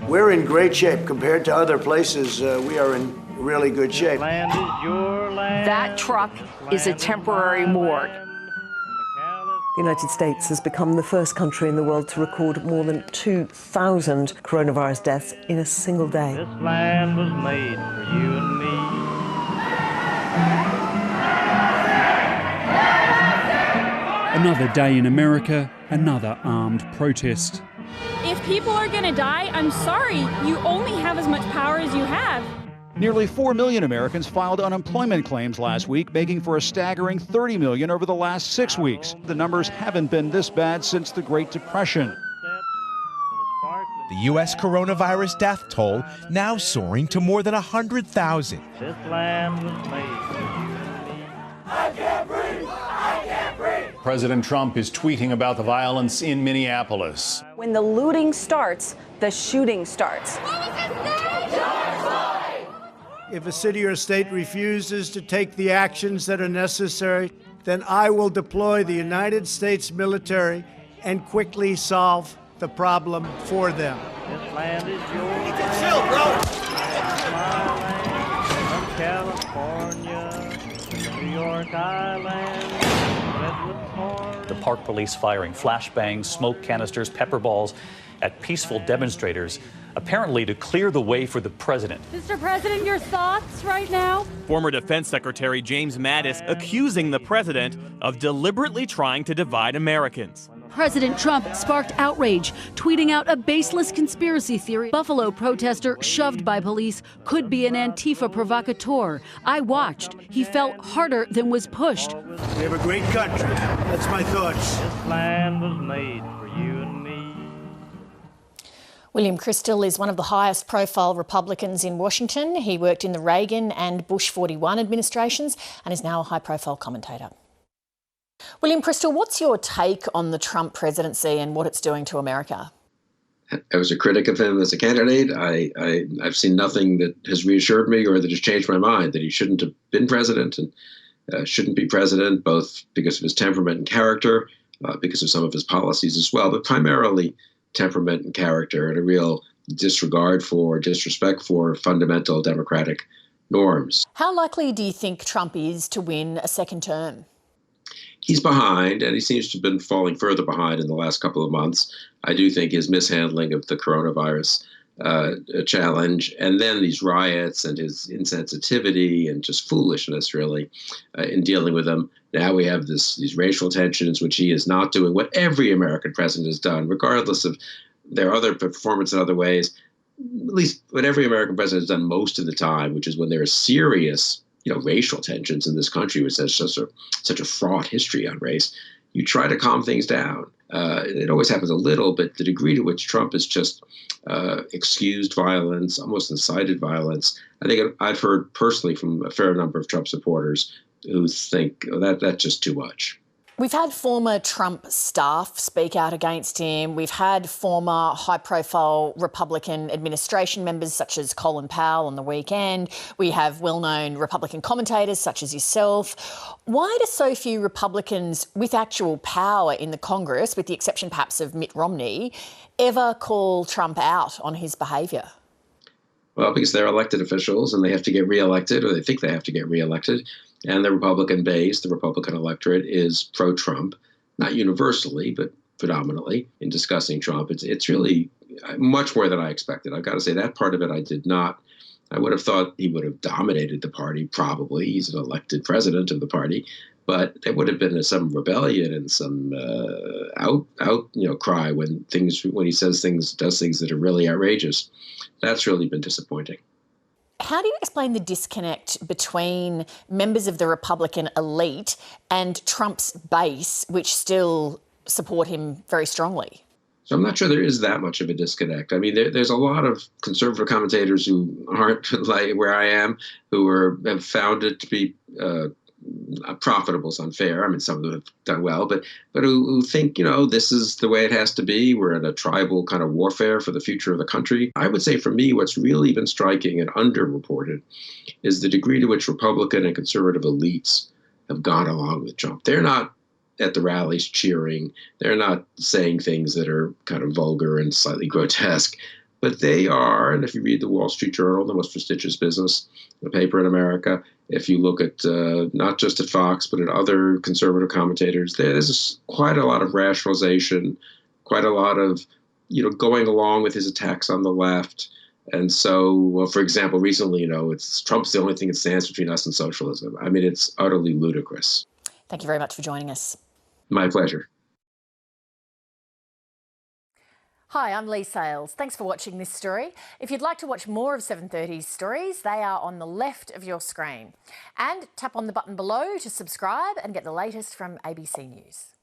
We're in great shape compared to other places. We are in really good shape. Land is your land. That truck is a temporary morgue. The United States has become the first country in the world to record more than 2,000 coronavirus deaths in a single day. This land was made for you and me. Another day in America, another armed protest. If people are going to die, I'm sorry. You only have as much power as you have. Nearly 4 million Americans filed unemployment claims last week, making for a staggering 30 million over the last 6 weeks. The numbers haven't been this bad since the Great Depression. The U.S. coronavirus death toll now soaring to more than 100,000. This land was made for you and me. I can't breathe! I can't breathe! President Trump is tweeting about the violence in Minneapolis. When the looting starts, the shooting starts. If a city or state refuses to take the actions that are necessary, then I will deploy the United States military and quickly solve the problem for them. This land is yours. You can chill, bro! From California, New York Island, Redwood Forest. The Park Police firing flashbangs, smoke canisters, pepper balls at peaceful demonstrators, apparently to clear the way for the president. Mr. President, your thoughts right now? Former Defense Secretary James Mattis accusing the president of deliberately trying to divide Americans. President Trump sparked outrage, tweeting out a baseless conspiracy theory. Buffalo protester shoved by police could be an Antifa provocateur. I watched. He felt harder than was pushed. We have a great country. That's my thoughts. This land was made for you and me. William Kristol is one of the highest profile Republicans in Washington. He worked in the Reagan and Bush 41 administrations and is now a high profile commentator. William Kristol, what's your take on the Trump presidency and what it's doing to America? I was a critic of him as a candidate. I've seen nothing that has reassured me or that has changed my mind that he shouldn't have been president and shouldn't be president, both because of his temperament and character, because of some of his policies as well, but primarily temperament and character and a real disregard for, disrespect for fundamental democratic norms. How likely do you think Trump is to win a second term? He's behind, and he seems to have been falling further behind in the last couple of months. I do think his mishandling of the coronavirus challenge, and then these riots and his insensitivity and just foolishness, really, in dealing with them. Now we have these racial tensions, which he is not doing what every American president has done, regardless of their other performance in other ways. At least what every American president has done most of the time, which is when there are serious racial tensions in this country, which has such a fraught history on race, you try to calm things down. It always happens a little, but the degree to which Trump has just excused violence, almost incited violence, I think I've heard personally from a fair number of Trump supporters who think that's just too much. We've had former Trump staff speak out against him. We've had former high-profile Republican administration members such as Colin Powell on the weekend. We have well-known Republican commentators such as yourself. Why do so few Republicans with actual power in the Congress, with the exception perhaps of Mitt Romney, ever call Trump out on his behaviour? Well, because they're elected officials and they have to get reelected, or they think they have to get reelected. And the Republican base, the Republican electorate, is pro-Trump, not universally, but predominantly in discussing Trump. It's really much more than I expected. I've got to say that part of it I did not. I would have thought he would have dominated the party, probably. He's an elected president of the party. But there would have been some rebellion and some cry when he says things, does things that are really outrageous. That's really been disappointing. How do you explain the disconnect between members of the Republican elite and Trump's base, which still support him very strongly? So I'm not sure there is that much of a disconnect. I mean, there's a lot of conservative commentators who aren't like where I am, who have found it to be profitable is unfair. I mean, some of them have done well, but who think, this is the way it has to be. We're in a tribal kind of warfare for the future of the country. I would say for me, what's really been striking and underreported is the degree to which Republican and conservative elites have gone along with Trump. They're not at the rallies cheering. They're not saying things that are kind of vulgar and slightly grotesque. But they are, and if you read the Wall Street Journal, the most prestigious business paper in America, if you look at not just at Fox, but at other conservative commentators, there's quite a lot of rationalization, quite a lot of, going along with his attacks on the left. And so, well, for example, recently, it's Trump's the only thing that stands between us and socialism. I mean, it's utterly ludicrous. Thank you very much for joining us. My pleasure. Hi, I'm Lee Sales. Thanks for watching this story. If you'd like to watch more of 730's stories, they are on the left of your screen. And tap on the button below to subscribe and get the latest from ABC News.